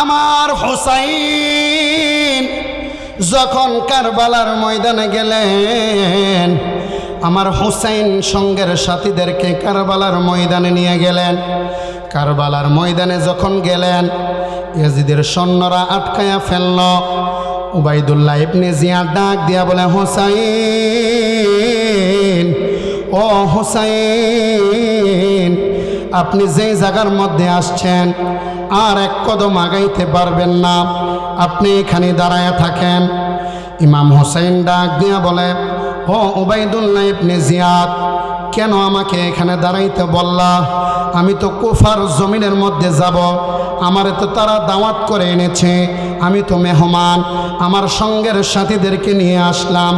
আমার হুসাইন যখন কারবালার ময়দানে গেলেন, আমার হুসাইন সঙ্গের সাথীদেরকে কারবালার ময়দানে নিয়ে গেলেন। কারবালার ময়দানে যখন গেলেন, ইয়াজিদের সৈন্যরা আটকায়া ফেলল। উবাইদুল্লাহ ইবনে জিয়াদ ডাক দিয়া বলে, হুসাইন, ও হুসাইন, আপনি যেই জায়গার মধ্যে আসছেন আর এক কদম আগাইতে পারবেন না, আপনি এখানে দাঁড়ায়া থাকেন। ইমাম হুসাইন ডাক দিয়া বলে, ও উবাইদুল্লাহ ইবনে জিয়াদ, কেন আমাকে এখানে দাঁড়াইতে বললা? আমি তো কুফার জমিনের মধ্যে যাব, আমারে তো তারা দাওয়াত করে এনেছে, আমি তো মেহমান, আমার সঙ্গের সাথীদেরকে নিয়ে আসলাম,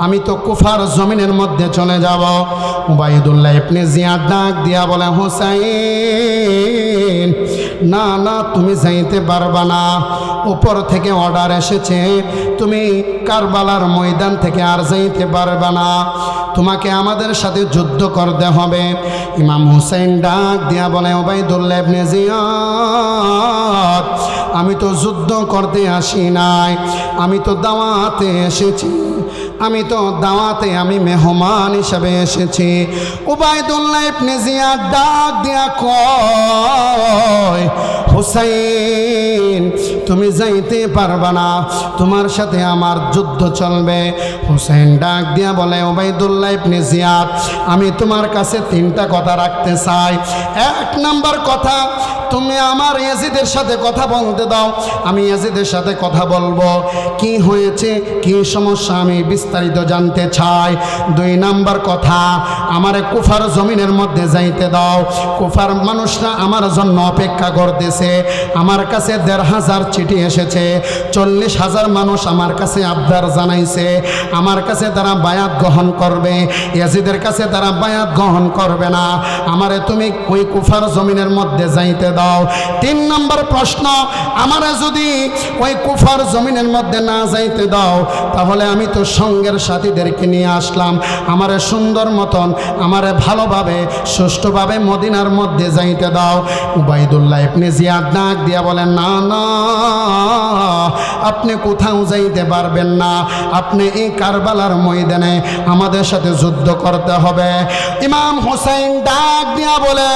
আমি তো কুফার জমিনের মধ্যে চলে যাব। উবাইদুল্লাহ ইবনে জিয়াদ ডাক দিয়া বলে, হুসাইন, না না, তুমি যাইতে পারবা না, উপর থেকে অর্ডার এসেছে, তুমি কারবালার ময়দান থেকে আর যাইতে পারবা না, তোমাকে আমাদের সাথে যুদ্ধ করতে হবে। ইমাম হুসাইন ডাক দিয়া বলে, উবাইদুল্লাহ ইবনে জিয়াদ, আমি তো যুদ্ধ করতে আসি নাই, আমি তো দাওয়াতে এসেছি, আমি তো দাওয়াতে, আমি মেহমান হিসাবে এসেছি। উবাইদুল্লাহ ইবনে জিয়াদ ডাক দিয়া কয়, হুসাইন, তুমি যাইতে পারবা না, তোমার সাথে আমার যুদ্ধ চলবে। হুসাইন ডাক দিয়া বলে, উবাইদুল্লাহ ইবনে জিয়াদ, আমি তোমার কাছে তিনটা কথা রাখতে চাই। এক নাম্বার কথা, তুমি আমার ইয়াজিদের সাথে কথা বলতে দাও, আমি ইয়াজিদের সাথে কথা বলবো, কি হয়েছে, কি সমস্যা, আমি বিস্তারিত জানতে চাই। দুই নাম্বার কথা, আমারে কুফার জমিনের মধ্যে যাইতে দাও, কুফার মানুষরা আমার জন্য অপেক্ষা করতেছে, আমার কাছে ১৫০০ চিঠি এসেছে, ৪০,০০০ মানুষ আমার কাছে আবদার জানাইছে, আমার কাছে তারা বায়াত গ্রহণ করবে, ইয়াজিদের কাছে তারা বায়াত গ্রহণ করবে না, আমারে তুমি ওই কুফার জমিনের মধ্যে যাইতে দাও। ৩ নম্বর প্রশ্ন, আমারে যদি ওই কুফার জমিনের মধ্যে না যাইতে দাও, তাহলে আমি তো সঙ্গের সাথীদেরকে নিয়ে আসলাম, আমারে সুন্দর মতন, আমারে ভালোভাবে সুষ্ঠুভাবে মদিনার মধ্যে যাইতে দাও। উবাইদুল্লাহ ইবনে জিয়াদ ডাক দিয়া বলেন, না না, আপনি কোথাও যাইতে পারবেন না, আপনি এই কারবালার ময়দানে আমাদের সাথে যুদ্ধ করতে হবে। ইমাম হুসাইন ডাক দিয়া বলে,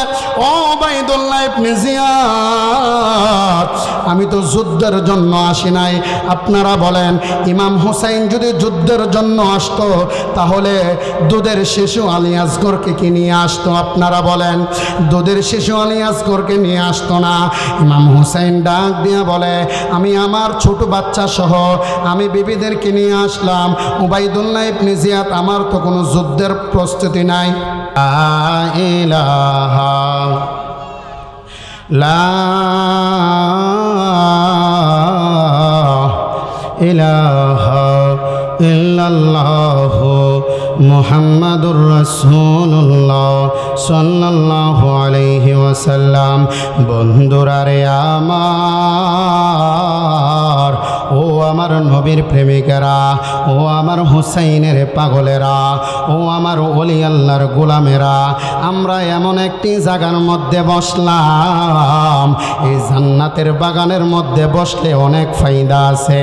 ও উবাইদুল্লাহ ইবনে জিয়াদ, আমি তো যুদ্ধের জন্য আসি নাই, আপনারা বলেন, ইমাম হুসাইন যদি যুদ্ধের জন্য আসতো, তাহলে দুধের শিশু আলী আসগরকে কি নিয়ে আসতো? আপনারা বলেন, দুধের শিশু আলী আসগরকে নিয়ে আসতো না। ইমাম হুসাইন ডাক দিয়া বলে, আমি আমার ছোট বাচ্চা সহ আমি বিবিদেরকে নিয়ে আসলাম। উবাইদুল্লাহ ইবনে জিয়াদ, আমার তো কোনো যুদ্ধের প্রস্তুতি নাই। লা ইলাহা ইল্লাল্লাহু মুহাম্মাদুর রাসূলুল্লাহ সাল্লাল্লাহু আলাইহি ওয়াসাল্লাম। বন্ধুরা রে আমার, ও আমার নবীর প্রেমিকেরা, ও আমার হুসাইনের পাগলেরা, ও আমার ওলি আল্লাহর গোলামেরা, আমরা এমন একটি জায়গার মধ্যে বসলাম, এই জান্নাতের বাগানের মধ্যে বসলে অনেক ফায়দা আছে।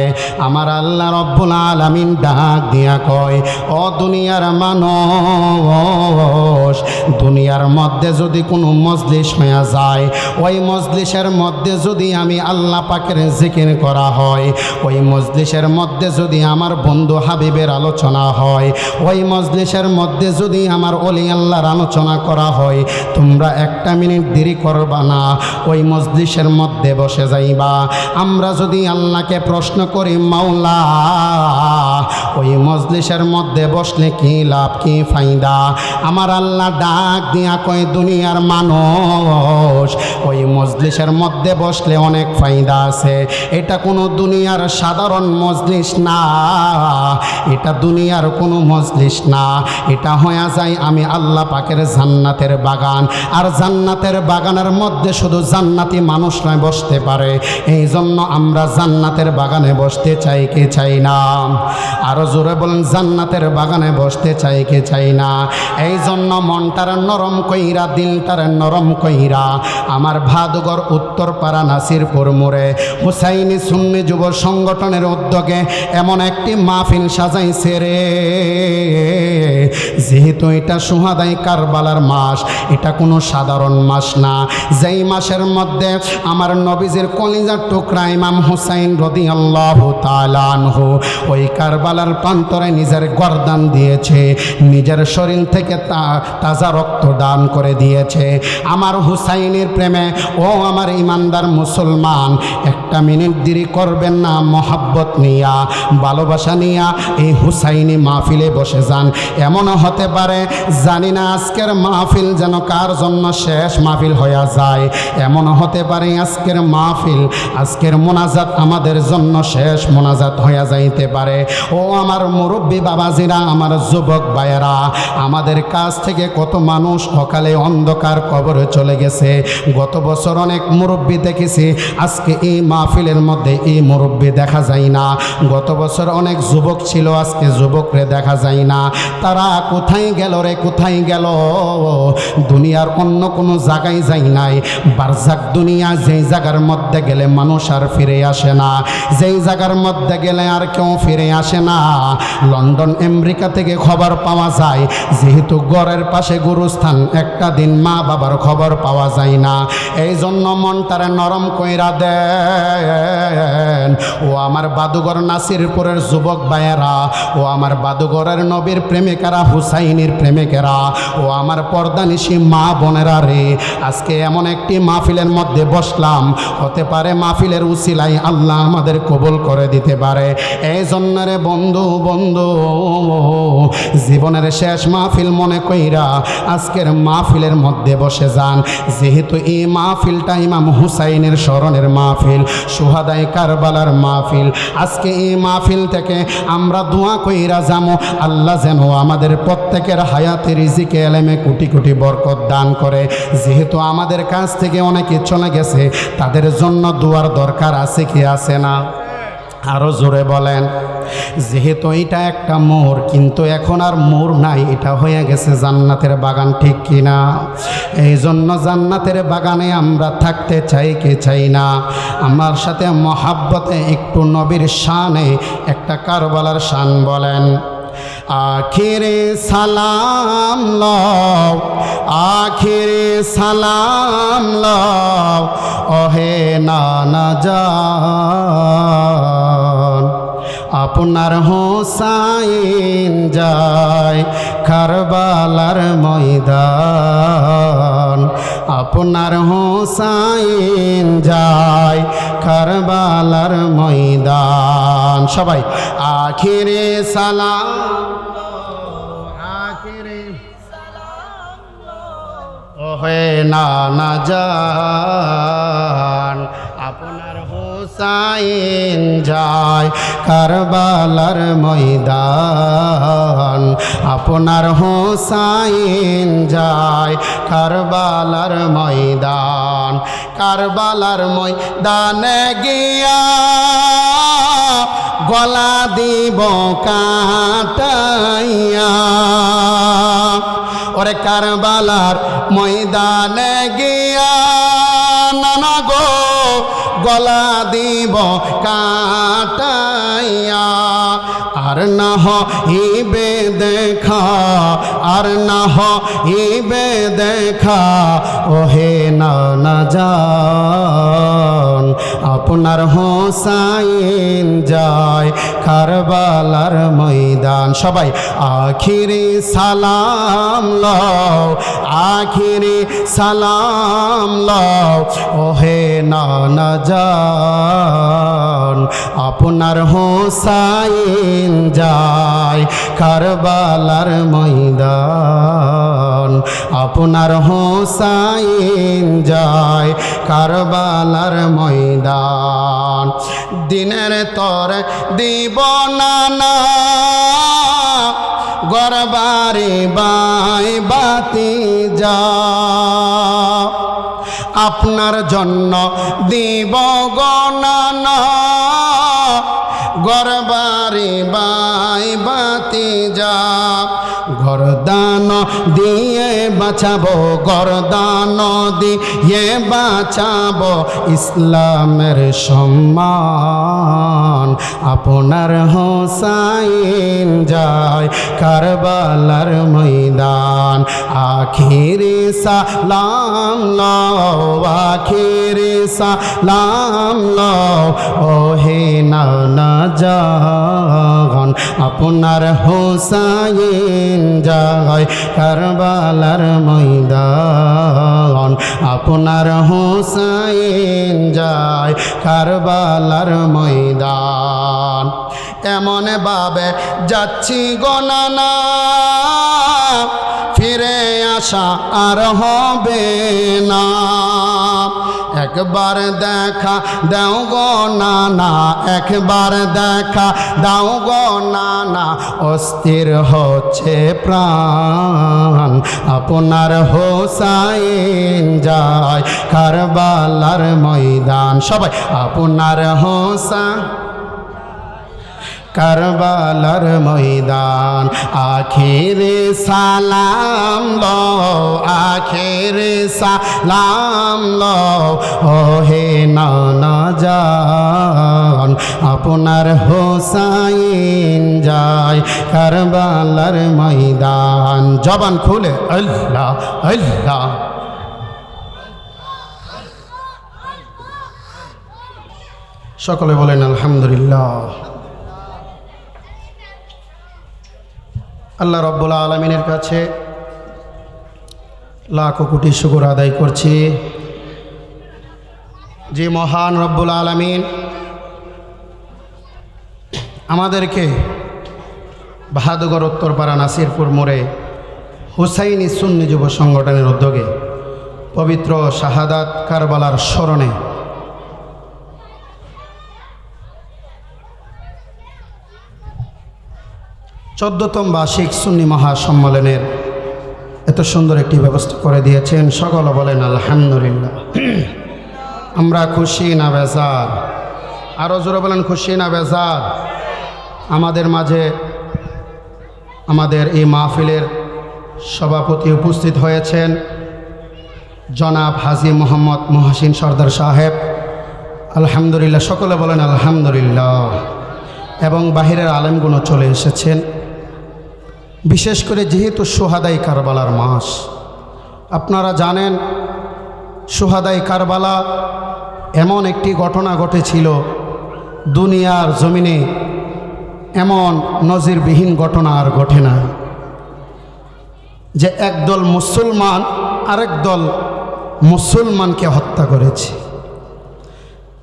আমার আল্লাহ রব্বুল আলামিন ডাক দিয়া কয়, ও দুনিয়ার মানুষ, দুনিয়ার মধ্যে যদি কোনো মজলিস হয়ে যায়, ওই মজলিসের মধ্যে যদি আমি আল্লাহ পাকের জিকির করা হয়, ওই মজলিসের মধ্যে যদি আমার বন্ধু হাবিবের আলোচনা হয়, ওই মজলিসের মধ্যে যদি আমার ওলি আল্লাহর আলোচনা করা হয়, তোমরা একটা মিনিট দেরি করবা না, ওই মজলিসের মধ্যে বসে যাইবা। আমরা যদি আল্লাহকে প্রশ্ন করি, মাওলা, ওই মজলিসের মধ্যে বসলে কি লাভ, কি ফায়দা? আমার আল্লাহ ডাক দিয়া কয়, দুনিয়ার মানুষ, ওই মজলিসের মধ্যে বসলে অনেক ফায়দা আছে। এটা কোনো দুনিয়ার সাধারণ মজলিস মজলিস না, এটা দুনিয়ার কোনো মজলিস না, এটা হয়ে যায় আমি আল্লাহ পাকের জান্নাতের বাগান। আর জান্নাতের বাগানের মধ্যে শুধু জান্নাতি মানুষরাই বসতে পারে। এই জন্য আমরা জান্নাতের বাগানে বসতে চাই কি চাই না? আরো জোরে বলেন, জান্নাতের বাগানে বসতে চাই কি চাই না? এই জন্য মনটার নরম কইরা, দিলটার নরম কইরা আমার ভাদুঘর উত্তরপাড়া নাসিরপুর মোড়ে হুসাইনি সুন্নি যুব সংগঠনের উদ্যোগে এমন একটি মাহফিল সাজাইছে রে। যেহেতু এটা সুহাদাই কারবালার মাস, এটা কোনো সাধারণ মাস না। যেই মাসের মধ্যে আমার নবীজির কলিজার টুকরা ইমাম হুসাইন রাদিয়াল্লাহু তাআলা আনহু ওই কারবালার প্রান্তরে নিজের গর্দান দিয়েছে, নিজের শরীর থেকে তাজা রক্ত দান করে দিয়েছে। আমার হুসাইনের প্রেমে ও আমার ইমানদার মুসলমান, একটা মিনিট দেরি করবেন না, মহাব্বত নিয়া, ভালোবাসা নিয়া এই হুসাইনি মাহফিলে বসে যান। এমন হতে পারে, জানি না আজকের মাহফিল যেন কার জন্য শেষ মাহফিল হয়ে যায়। এমন হতে পারে আজকের মাহফিল, আজকের মোনাজাত আমাদের জন্য শেষ মোনাজাত হয়ে যাইতে পারে। ও আমার মুরব্বী বাবাজিরা, আমার যুবক ভাইয়েরা, আমাদের কাছ থেকে কত মানুষ অকালে অন্ধকার কবরে চলে গেছে। গত বছর অনেক মুরব্বী দেখেছি, আজকে এই মাহফিলের মধ্যে এই মুরব্বী দেখা যায় না। গত বছর অনেক যুবক ছিল, আজকে যুবকরে দেখা যায় না। তারা কোথায় গেল রে, কোথায় গেল? দুনিয়ার অন্য কোনো জায়গায় যাই নাই, বারজাক দুনিয়া, যেই জায়গার মধ্যে গেলে মানুষ আর ফিরে আসে না, যেই জায়গার মধ্যে গেলে আর কেউ ফিরে আসে না। লন্ডন আমেরিকা থেকে খবর পাওয়া যায়, যেহেতু ঘরের পাশে গুরুস্থান, একটা দিন মা বাবার খবর পাওয়া যায় না। এই জন্য মনটারে নরম কইরা দেন। ও আমার বাদুঘর নাসিরপুরের যুবক ভাইয়েরা, ও আমার বাদুঘরের নবীর প্রেমিকারা, হুসাইনের প্রেমিকেরা, ও আমার পর্দানিশী মা বোনেরা রে, আজকে এমন একটি মাহফিলের মধ্যে বসলাম, হতে পারে মাহফিলের উসিলায় আল্লাহ আমাদের কবুল করে দিতে পারে। এই জন্য রে বন্ধু, বন্ধু, জীবনের শেষ মাহফিল মনে কইরা আজকের মাহফিলের মধ্যে বসে যান। যেহেতু এই মাহফিলটা ইমাম হুসাইনের স্মরণের মাহফিল, সুহাদাই কারবালার মাহফিল, আজকে এই মাহফিল থেকে আমরা দোয়া কইরা যাবো, আল্লাহ যেন আমাদের প্রত্যেকের হায়াতে রিজিকে এলেমে কোটি কোটি বরকত দান করে। যেহেতু আমাদের কাছ থেকে অনেকে চলে গেছে, তাদের জন্য দোয়ার দরকার আছে কি আছে না? আরো জোরে বলেন। যেহেতু এটা একটা মোড়, কিন্তু এখন আর মোড় নাই, এটা হয়ে গেছে জান্নাতের বাগান, ঠিক কিনা? এই জন্য জান্নাতের বাগানে আমরা থাকতে চাই কি চাই না? আমার সাথে মহাব্বতে একটু নবীর শানে একটা কারবালার শান বলেন। আখিরে সালাম লও, আখিরে সালাম লও, ওহে নানা জান, আপনার হোসাইন যায় কারবালার ময়দান, আপনার হোসাইন যায় কারবালার ময়দান। সবাই আখিরে সালাম, আখিরে ওহে নানা জান, আপনার হোসাইন যায় কারবালার ময়দান, আপনার হোসাইন যায় কারবালার ময়দান। কারবালার ময়দানে গিয়া গলা দিব কাটাইয়া, ওরে কারবালার ময়দানে গিয়া নানা গো গলা দিব কাটাইয়া। আর না হইবে দেখা, আর না হইবে দেখা, ওহে নানা জান, আপনার হোসাইন যায় কারবালার ময়দান। সবাই আখিরি সালাম লও, আখিরি সালাম লও, ওহে নানা জান, আপনার হোসাইন যায় কারবালার ময়দান, আপনার হোসাইন যায় কারবালার ময়দান। দিনের তরে দিব না গরবারে বাই বাতি যা আপনার জন্য দিব গণনা গরবারে বাই বাতি যা গরদান দিয়ে বাঁচাবো গরদান দিয়ে বাঁচাবো ইসলামের সম্মান আপনার হোসাইন যায় কারবালার ময়দান আখিরে সালাম লও আখিরে সালাম লও ওহে না জান আপনার হোসাইন যায় কারবালার ময়দান আপনার হোসাইন যায় কারবালার ময়দান এমন ভাবে যাচ্ছি গণনা ফিরে আসা আর হবে না একবার দেখা দাও গো নানা একবার দেখা দাও গো নানা অস্থির হচ্ছে প্রাণ আপনার হোসাইন যায় কারবালার ময়দান সবাই আপনার হোসাইন কারবালার ময়দান আখিরে সালাম লও আখিরে সালাম লও ওহে নানা জান আপনার হোসাইন যায় কারবালার ময়দান জবান খুলে আল্লাহ আল্লাহ সকলে বলেন আলহামদুলিল্লাহ আল্লাহ রব্বুল আলমিনের কাছে লাখো কোটি শুকর আদায় করছি যে মহান রব্বুল আলমিন আমাদেরকে বাহাদুরগড় উত্তরপাড়া নাসিরপুর মোড়ে হুসাইনি সুন্নি যুব সংগঠনের উদ্যোগে পবিত্র শাহাদাত কারবালার স্মরণে চোদ্দতম বার্ষিক সুন্নি মহাসম্মেলনের এত সুন্দর একটি ব্যবস্থা করে দিয়েছেন সকলে বলেন আলহামদুলিল্লাহ আমরা খুশি না বেজার আরও জোরে বলেন খুশি না বেজার আমাদের মাঝে আমাদের এই মাহফিলের সভাপতি উপস্থিত হয়েছেন জনাব হাজী মোহাম্মদ মহসিন সর্দার সাহেব আলহামদুলিল্লাহ সকলে বলেন আলহামদুলিল্লাহ এবং বাহিরের আলেমগুলো চলে এসেছেন বিশেষ করে যেহেতু শুহাদাই কারবালার মাস আপনারা জানেন শুহাদাই কারবালা এমন একটি ঘটনা ঘটেছিল দুনিয়ার জমিনে এমন নজিরবিহীন ঘটনা আর ঘটে না যে একদল মুসলমান আরেক দল মুসলমানকে হত্যা করেছে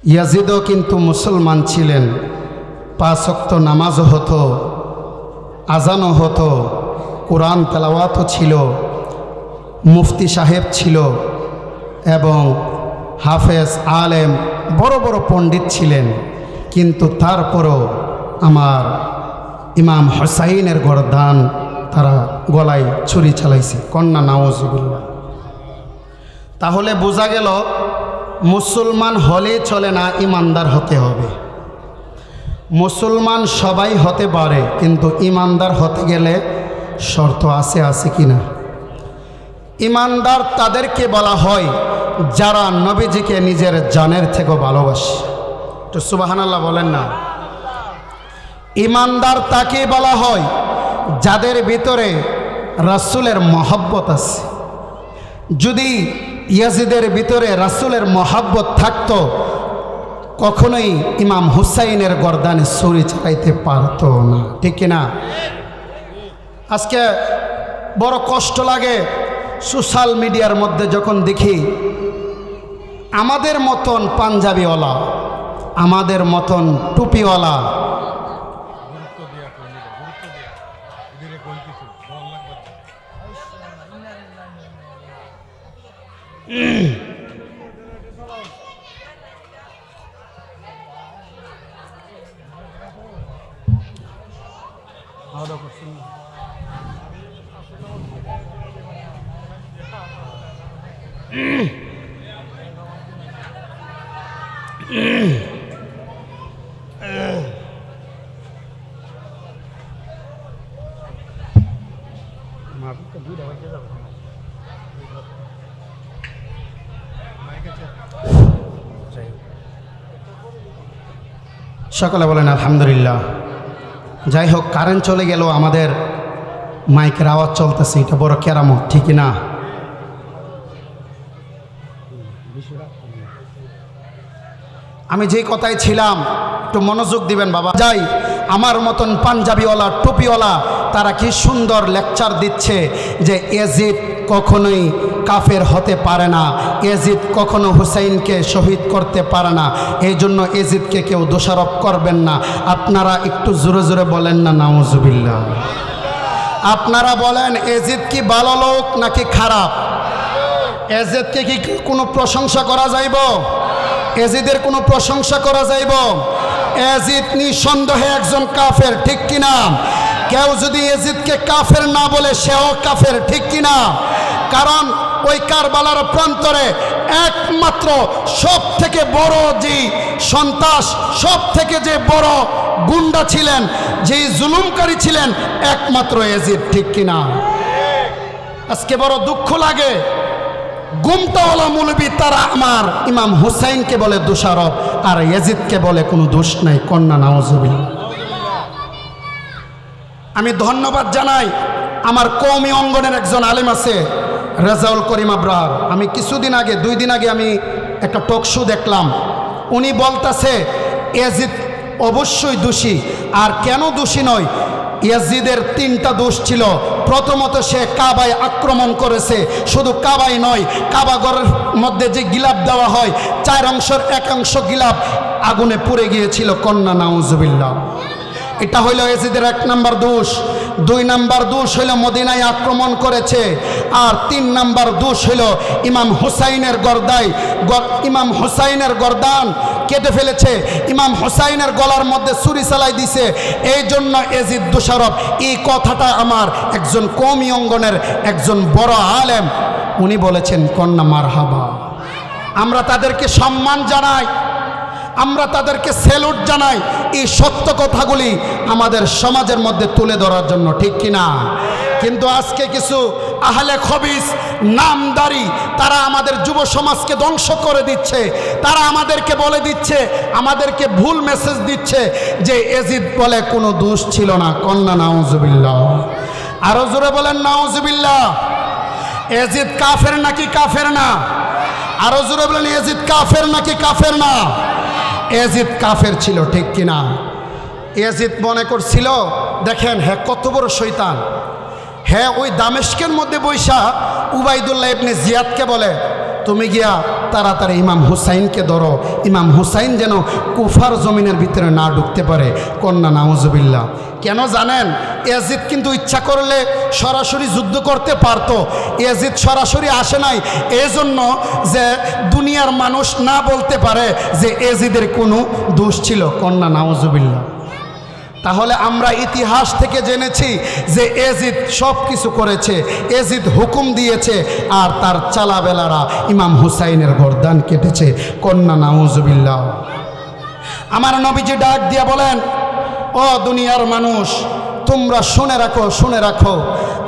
ইয়াজিদও কিন্তু মুসলমান ছিলেন 5 ওয়াক্ত নামাজও হতো আজানও হতো কোরআন তেলাওয়াতও ছিল মুফতি সাহেব ছিল এবং হাফেজ আলেম বড় বড় পণ্ডিত ছিলেন কিন্তু তারপরও আমার ইমাম হুসাইনের গর্দান তারা গলায় ছুরি চালাইছে কন্যা নাউজুবিল্লাহ তাহলে বোঝা গেল মুসলমান হলে চলে না ইমানদার হতে হবে মুসলমান সবাই হতে পারে কিন্তু ইমানদার হতে গেলে শর্ত আছে কি না ইমানদার তাদেরকে বলা হয় যারা নবীজিকে নিজের জানের থেকেও ভালোবাসে তো সুবহানাল্লাহ বলেন না ইমানদার তাকে বলা হয় যাদের ভিতরে রাসূলের মহব্বত আছে যদি ইয়াজিদের ভিতরে রাসূলের মহব্বত থাকতো কখনোই ইমাম হুসাইনের গর্দানে ছুরি চালাইতে পারতো না ঠিক কিনা আজকে বড় কষ্ট লাগে সোশ্যাল মিডিয়ার মধ্যে যখন দেখি আমাদের মতন পাঞ্জাবিওয়ালা আমাদের মতন টুপিওয়ালা সকলে বলেন আলহামদুলিল্লাহ। যাই হোক, কারেন্ট চলে গেল, আমাদের মাইকের আওয়াজ চলতেছে, এটা বড় কেরামত, ঠিক না? আমি যেই কথায় ছিলাম একটু মনোযোগ দিবেন বাবা। যাই, আমার মতন পাঞ্জাবিওয়ালা টুপিওয়ালা তারা কি সুন্দর লেকচার দিচ্ছে যে ইয়াজিদ কখনোই কাফের হতে পারে না, ইয়াজিদ কখনো হুসাইনকে শহীদ করতে পারে না, এই জন্য ইয়াজিদকে কেউ দোষারোপ করবেন না। আপনারা একটু জোরে জোরে বলেন না নাউজুবিল্লাহ। আপনারা বলেন ইয়াজিদ কি ভালো লোক নাকি খারাপ? ইয়াজিদকে কি কোনো প্রশংসা করা যাইব? ইয়াজিদের কোনো প্রশংসা করা যাইব? ইয়াজিদ নিঃসন্দেহে একজন কাফের, ঠিক কিনা? কেউ যদি ইয়াজিদকে কাফের না বলে সেও কাফের, ঠিক কিনা? কারণ ওই কারবালার প্রান্তরে একমাত্র সব থেকে বড় যে সন্ত্রাস, সব থেকে যে বড় গুন্ডা ছিলেন, যে জুলুমকারী ছিলেন, একমাত্র ইয়াজিদ, ঠিক কিনা? আজকে বড় দুঃখ লাগে, গুমটাওয়ালা মৌলবী তারা আমার ইমাম হুসাইনকে বলে দোষারোপ, আর ইয়াজিদকে বলে কোনো দোষ নাই। কন্যা নাউজুবিল্লাহ। আমি ধন্যবাদ জানাই আমার কওমি অঙ্গনের একজন আলেম আছে, রেজাউল করিম আবরার। আমি কিছুদিন আগে, 2 দিন আগে আমি একটা টক শো দেখলাম, উনি বলতেছে ইয়াজিদ অবশ্যই দোষী। আর কেন দোষী নয়? ইয়াজিদের 3টা দোষ ছিল। প্রথমত সে কাবায় আক্রমণ করেছে, শুধু কাবায় নয়, কাবাঘরের মধ্যে যে গিলাপ দেওয়া হয় 4 অংশের 1 অংশ গিলাপ আগুনে পুড়ে গিয়েছিল। কন্যা নাউজুবিল্লাহ। এটা হইল ইয়াজিদের 1 নাম্বার দোষ। 2 নাম্বার দোষ হইল মদিনায় আক্রমণ করেছে। আর 3 নাম্বার দোষ হইল ইমাম হুসাইনের ইমাম হুসাইনের গর্দান কেটে ফেলেছে, ইমাম হুসাইনের গলার মধ্যে ছুরি চালাই দিছে, এই জন্য ইয়াজিদ দোষারোপ। এই কথাটা আমার একজন কওমি অঙ্গনের একজন বড় আলেম উনি বলেছেন। কন্যা মারহাবা। আমরা তাদেরকে সম্মান জানাই, আমরা তাদেরকে স্যালুট জানাই, এই সত্য কথাগুলি আমাদের সমাজের মধ্যে তুলে ধরার জন্য, ঠিক কিনা? কিন্তু আজকে কিছু আহলে খবিস নামদারি তারা আমাদের যুব সমাজকে ধ্বংস করে দিচ্ছে। তারা আমাদেরকে বলে দিচ্ছে, আমাদেরকে ভুল মেসেজ দিচ্ছে যে ইয়াজিদ বলে কোনো দোষ ছিল না। কন্যা নাউজুবিল্লাহ। আরো জোরে বলেন নাউজুবিল্লাহ। ইয়াজিদ কাফের নাকি কাফের না? আরো জোরে বলেন ইয়াজিদ কাফের নাকি কাফের না? ইয়াজিদ কাফের ছিল, ঠিক কিনা? ইয়াজিদ মনে করছিল, দেখেন হ্যাঁ কত বড় শয়তান। হ্যাঁ ওই দামেস্কের মধ্যে বৈশা উবাইদুল্লাহ ইবনে জিয়াদকে বলে, তুমি গিয়া তাড়াতাড়ি ইমাম হুসাইনকে ধরো, ইমাম হুসাইন যেন কুফার জমিনের ভিতরে না ঢুকতে পারে। কন্যা নাউজুবিল্লাহ। কেন জানেন? ইয়াজিদ কিন্তু ইচ্ছা করলে সরাসরি যুদ্ধ করতে পারতো। ইয়াজিদ সরাসরি আসে নাই এজন্য যে দুনিয়ার মানুষ না বলতে পারে যে ইয়াজিদের কোনো দোষ ছিল। কন্যা নাউজুবিল্লাহ। তাহলে আমরা ইতিহাস থেকে জেনেছি যে ইয়াজিদ সব কিছু করেছে, ইয়াজিদ হুকুম দিয়েছে, আর তার চালাবেলারা ইমাম হুসাইনের গর্দান কেটেছে। কন্যা নাউজুবিল্লাহ। আমার নবীজি ডাক দিয়া বলেন, ও দুনিয়ার মানুষ, তোমরা শুনে রাখো, শুনে রাখো,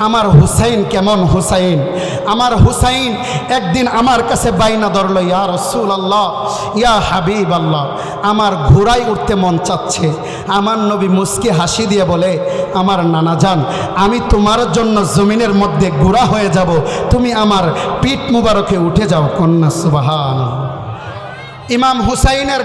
আমার হুসাইন কেমন হুসাইন। আমার হুসাইন একদিন আমার কাছে বাইনা ধরল, ইয়া রাসূলুল্লাহ, ইয়া হাবিব আল্লাহ, আমার ঘোড়ায় উঠতে মন চাচ্ছে। আমার নবী মুস্কি হাসি দিয়ে বলে, আমার নানা জান, আমি তোমার জন্য জমিনের মধ্যে ঘোড়া হয়ে যাব, তুমি আমার পিঠ মুবারকে উঠে যাও। কন্যা সুবহানাল্লাহ। ইমাম হুসাইনের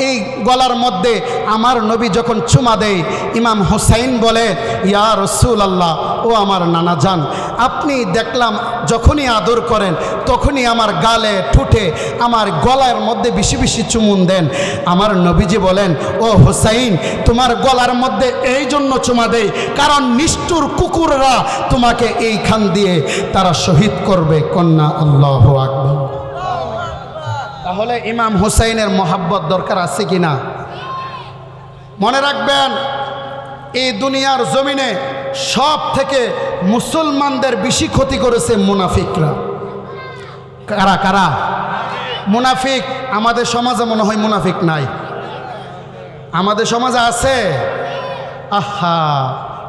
এই গলার মধ্যে আমার নবী যখন চুমা দেয়, ইমাম হুসাইন বলে, ইয়া রাসূলুল্লাহ, ও আমার নানা জান, আপনি দেখলাম যখনই আদর করেন তখনই আমার গালে ঠুটে আমার গলার মধ্যে বেশি বেশি চুমুন দেন। আমার নবীজি বলেন, ও হুসাইন, তোমার গলার মধ্যে এই জন্য চুমা দেয় কারণ নিষ্ঠুর কুকুররা তোমাকে এইখান দিয়ে তারা শহীদ করবে। কন্যা আল্লাহু আকবার। তাহলে ইমাম হুসাইনের মহাব্বত দরকার আছে কিনা? মনে রাখবেন, এই দুনিয়ার জমিনে সব থেকে মুসলমানদের বেশি ক্ষতি করেছে মুনাফিকরা। কারা কারা? মুনাফিক। আমাদের সমাজে মনে হয় মুনাফিক নাই। আমাদের সমাজে আছে? আহা,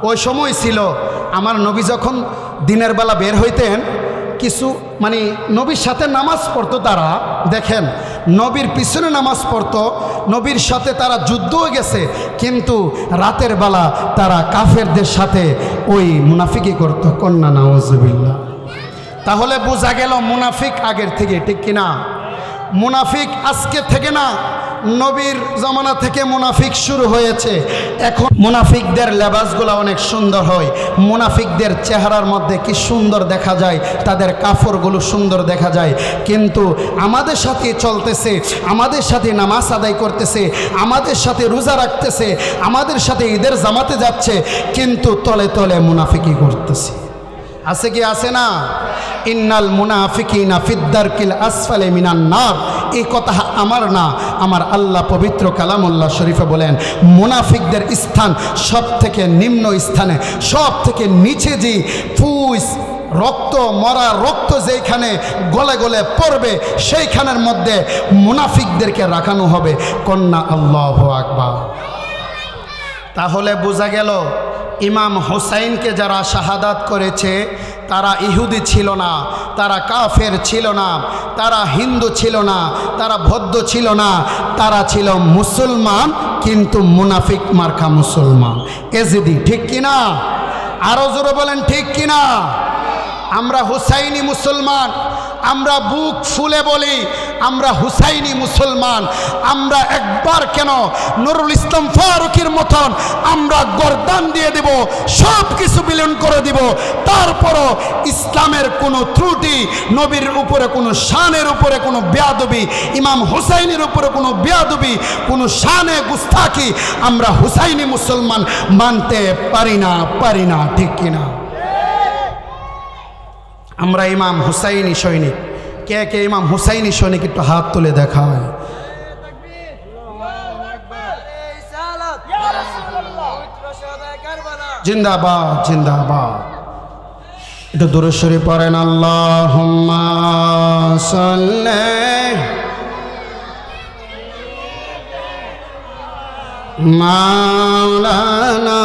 ওই সময় ছিল আমার নবী যখন দিনের বেলা বের হইতেন, কিছু মানে নবীর সাথে নামাজ পড়তো তারা, দেখেন নবীর পিছনে নামাজ পড়তো, নবীর সাথে তারা যুদ্ধও গেছে, কিন্তু রাতের বেলা তারা কাফেরদের সাথে ওই মুনাফিকই করতো। কন্যা নাউজুবিল্লাহ। তাহলে বোঝা গেল মুনাফিক আগের থেকে, ঠিক কিনা? মুনাফিক আজকে থেকে না, নবীর জামানা থেকে মুনাফিক শুরু হয়েছে। এখন মুনাফিকদের লেবাসগুলো অনেক সুন্দর হয়, মুনাফিকদের চেহারার মধ্যে কি সুন্দর দেখা যায়, তাদের কাপড়গুলো সুন্দর দেখা যায়, কিন্তু আমাদের সাথে চলতেছে, আমাদের সাথে নামাজ আদায় করতেছে, আমাদের সাথে রোজা রাখতেছে, আমাদের সাথে ঈদের জামাতে যাচ্ছে, কিন্তু তলে তলে মুনাফিকি করতেছে। আছে কি আছে না? ইন্নাল মুনাফিকিনা ফিদ্দারকিল আসফালে মিনান নার। এই কথা আমার না, আমার আল্লাহ পবিত্র কালামুল্লাহ শরীফে বলেন মুনাফিকদের স্থান সব থেকে নিম্ন স্থানে, সব থেকে নিচে যে ফুস রক্ত, মরা রক্ত যেখানে গলে গলে পড়বে সেইখানের মধ্যে মুনাফিকদেরকে রাখানো হবে। কন্যা আল্লাহু আকবার। তাহলে বোঝা গেল ইমাম হুসাইনকে যারা শাহাদাত করেছে তারা ইহুদি ছিল না, তারা কাফের ছিল না, তারা হিন্দু ছিল না, তারা বৌদ্ধ ছিল না, তারা ছিল মুসলমান, কিন্তু মুনাফিক মার্কা মুসলমান। এজিদি, ঠিক কিনা? আরো জোরে বলেন ঠিক কিনা? আমরা হুসাইনি মুসলমান, আমরা বুক ফুলে বলি আমরা হুসাইনি মুসলমান। আমরা একবার কেন নুরুল ইসলাম ফারুকের মতন আমরা গর্দান দিয়ে দেব, সব কিছু বিলীন করে দিব, তারপরও ইসলামের কোনো ত্রুটি, নবীর উপরে কোনো শানের উপরে কোনো বেয়াদবি, ইমাম হুসাইনের উপরে কোনো বেয়াদবি, কোনো শানে গুস্তাখি আমরা হুসাইনি মুসলমান মানতে পারি না, ঠিক কিনা? আমরা ইমাম হুসাইনি সৈনিক। কে কে ইমাম হুসাইনি সৈনিক একটু হাত তুলে দেখায়। জিন্দাবাদ জিন্দাবাদ। একটু দুরূদ শরীফ পড়েন। আল্লাহুম্মা সাল্লি মাওলানা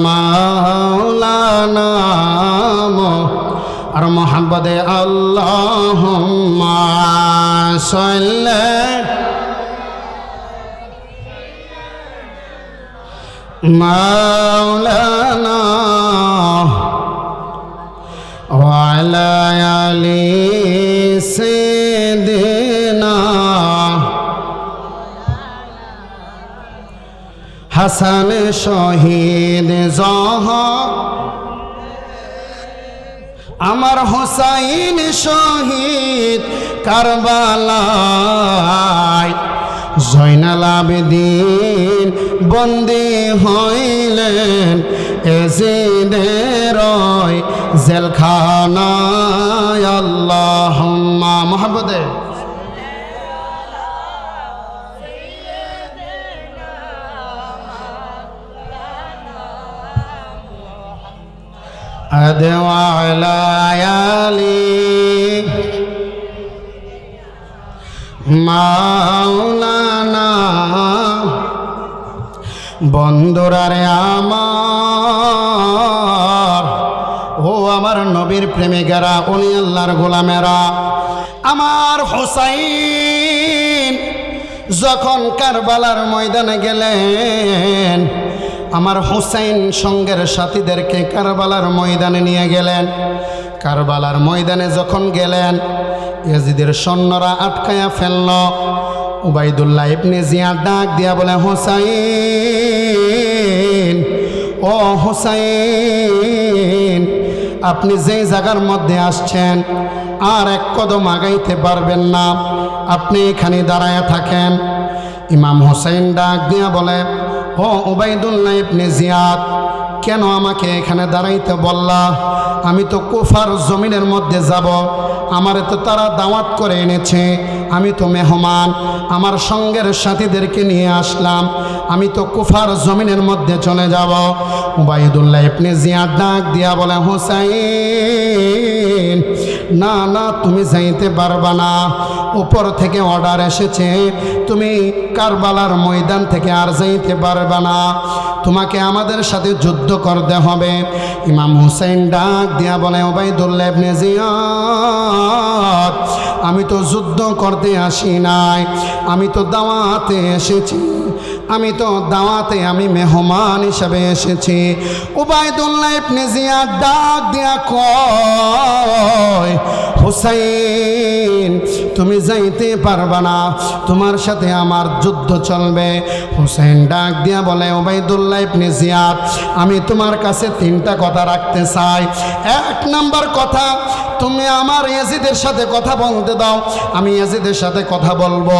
মাওলানা আর মোহাম্মদে আল্লাহুম্মা সাল্লি মাওলানা ওয়া আলা আলি সাইয়্যিদিনা হাসান শহীদ জহর, আমার হুসাইন শহীদ কারবালায়, জয়নাল আবেদিন বন্দী হইলেন এজিদের জেলখানায়। আল্লাহুম্মা মুহাম্মদে আদওয়ালায়ালি মাওলানা। বন্ধুরারে আমার, ও আমার নবীর প্রেমিকেরা, ওলি আল্লাহর গোলামেরা, আমার হুসাইন যখন কারবালার ময়দানে গেলেন, আমার হুসাইন সঙ্গের সাথীদেরকে কারবালার ময়দানে নিয়ে গেলেন। কারবালার ময়দানে যখন গেলেন, ইয়াজিদের সৈন্যরা আটকায়া ফেলল। উবাইদুল্লাহ ইবনে জিয়াদ ডাক দিয়া বলে, হুসাইন, ও হুসাইন, আপনি যেই জায়গার মধ্যে আসছেন আর এক কদম আগাইতে পারবেন না, আপনি এখানে দাঁড়ায়া থাকেন। ইমাম হুসাইন ডাক দিয়া বলে, ও উবাইদুল্লাহ ইবনে জিয়াদ, কেন আমাকে এখানে দাঁড়াইতে বললা? আমি তো কুফার জমিনের মধ্যে যাব, আমারে তো তারা দাওয়াত করে এনেছে, আমি তো মেহমান, আমার সঙ্গের সাথীদেরকে নিয়ে আসলাম, আমি তো কুফার জমিনের মধ্যে চলে যাব। উবাইদুল্লাহ ইবনে জিয়াদ ডাক দিয়া বলে, হুসাইন, না না, তুমি যাইতে পারবা না, উপর থেকে অর্ডার এসেছে, তুমি কারবালার ময়দান থেকে আর যাইতে পারবা না, তোমাকে আমাদের সাথে যুদ্ধ করতে হবে। ইমাম হুসাইন ডাক দিয়া বলে, উবাইদুল্লাহ ইবনে জিয়াদ, আমি তো যুদ্ধ করতে আসি নাই, আমি তো দাওয়াতে এসেছি, আমি তো দাওয়াতে আমি মেহমান হিসাবে এসেছি। উবাইদুল্লাহ ইবনে জিয়াদ ডাক দিয়া কয়, হুসাইন, তুমি যাইতে পারবা না, তোমার সাথে আমার যুদ্ধ চলবে। হুসাইন ডাক দিয়া বলে, উবাইদুল্লাহ ইবনে জিয়াদ, আমি তোমার কাছে 3টা কথা রাখতে চাই। 1 নাম্বার কথা, তুমি আমার ইয়াজিদের সাথে কথা বলতে দাও, আমি ইয়াজিদের সাথে কথা বলবো,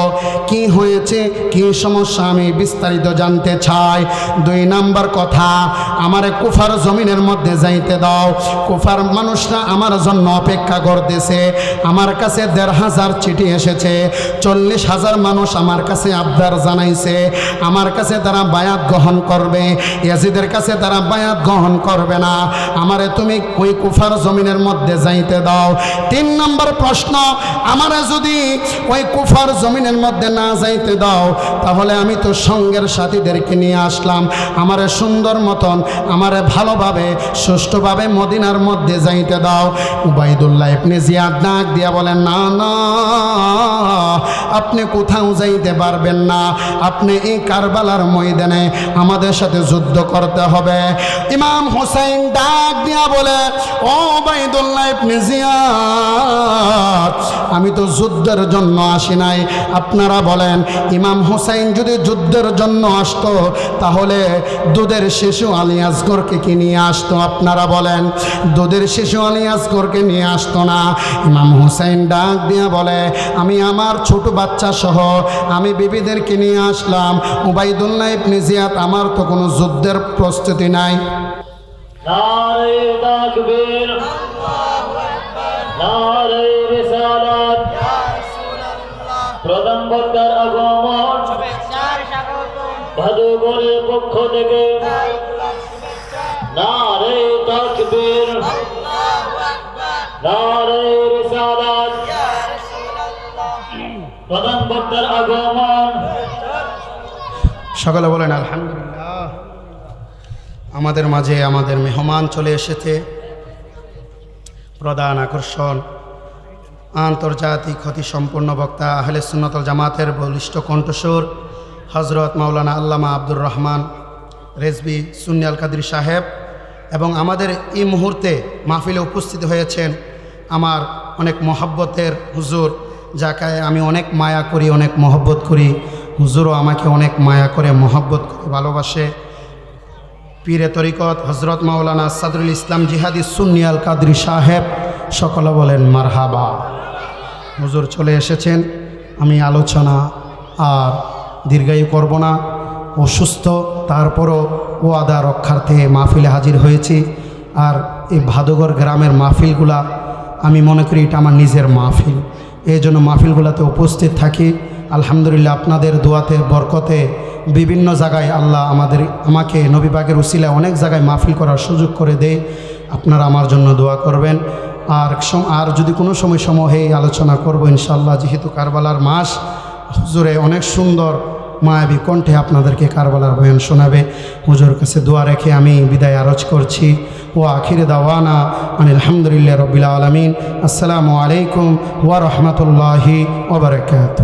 কি হয়েছে, কি সমস্যা, আমি বিস্তারিত জানতে চাই। 2 নাম্বার কথা, আমারে কুফার জমিনের মধ্যে যাইতে দাও, কুফার মানুষরা আমার জন্য অপেক্ষা করতেছে, আমার কাছে 1,500 চিঠি এসেছে, 40,000 মানুষ আমার কাছে আবদার জানাইছে, আমার কাছে তারা বায়াত গ্রহণ করবে, ইয়াজিদের কাছে তারা বায়াত গ্রহণ করবে না, আমারে তুমি ওই কুফার জমিনের মধ্যে যাইতে দাও। 3 নম্বর প্রশ্ন, আমারে যদি ওই কুফার জমিনের মধ্যে না যাইতে দাও, তাহলে আমি তো সঙ্গের সাথীদেরকে নিয়ে আসলাম, আমারে সুন্দর মতন, আমারে ভালোভাবে সুষ্ঠুভাবে মদিনার মধ্যে যাইতে দাও। উবাইদুল্লাহ ইবনে জিয়াদ ডাক দিয়া বলেন, না না, আপনি কোথাও যাইতে পারবেন না, আপনি এই কারবালার ময়দানে আমাদের সাথে যুদ্ধ করতে হবে। ইমাম হুসাইন ডাক দিয়া বলে, ও উবাইদুল্লাহ ইবনে জিয়াদ, আমি তো যুদ্ধের জন্য আসি নাই, আপনারা বলেন, ইমাম হুসাইন যদি যুদ্ধের জন্য আসতো, তাহলে দুধের শিশু আলী আসগরকে কি নিয়ে আসতো? আপনারা বলেন, দুধের শিশু আলী আসগরকে নিয়ে আসতো না। ইমাম হুসাইন ডাক দিয়া বলে, আমি আমার ছোট বাচ্চা সহ আমি বিবিদেরকে নিয়ে আসলাম। উবাইদুল্লাহ ইবনে জিয়াদ, আমার তো কোনো যুদ্ধের প্রস্তুতি নাই। নারে তাকবীর, নারে রিসালাত, প্রধান বক্তার আগমন, ভাদুগরের পক্ষ থেকে নারে তাকবীর, নারে রিসালাত, প্রধান বক্তার আগমন। সকলে বলেন আলহামদুলিল্লাহ। আমাদের মাঝে আমাদের মেহমান চলে এসেছে, প্রধান আকর্ষণ, আন্তর্জাতিক খ্যাতিসম্পন্ন বক্তা, আহলে সুন্নাত ওয়াল জামাতের বলিষ্ঠ কণ্ঠস্বর, হযরত মাওলানা আল্লামা আব্দুর রহমান রেজভী সুন্নি আল কাদরি সাহেব, এবং আমাদের এই মুহূর্তে মাহফিলে উপস্থিত হয়েছেন আমার অনেক মহব্বতের হুজুর, যাকে আমি অনেক মায়া করি, অনেক মহব্বত করি, হুজুরও আমাকে অনেক মায়া করে, মহব্বত করে ভালোবাসে। পীরে তরিকত হযরত মাওলানা সাদরুল ইসলাম জিহাদি সুন্নি আল কাদরি সাহেব, সকলে বলেন মারহাবা। হুজুর চলে এসেছেন, আমি আলোচনা আর দীর্ঘায়ু করব না, অসুস্থ, তারপরও ওয়াদা রক্ষার্থে মাহফিলে হাজির হয়েছি। আর এই ভাদুগর গ্রামের মাহফিলগুলা আমি মনে করি এটা আমার নিজের মাহফিল, এই জন্য মাহফিলগুলোতে উপস্থিত থাকি। আলহামদুলিল্লাহ, আপনাদের দোয়াতে বরকতে বিভিন্ন জায়গায় আল্লাহ আমাকে নবী পাকের উসিলায় অনেক জায়গায় মাহফিল করার সুযোগ করে দেয়। আপনারা আমার জন্য দোয়া করবেন। আর যদি কোনো সময় আলোচনা করব ইনশাআল্লাহ, যেহেতু কারবালার মাস, হুজুরে অনেক সুন্দর মায়াবী কণ্ঠে আপনাদেরকে কারবালার বয়ান শোনাবে। হুজুর কাছে দোয়া রেখে আমি বিদায় আরজ করছি। ও আখিরে দাওয়ানা আনিল হামদুলিল্লাহি রাব্বিল আলামিন। আসসালামু আলাইকুম ওয়া রাহমাতুল্লাহি ওয়া বারাকাতুহু।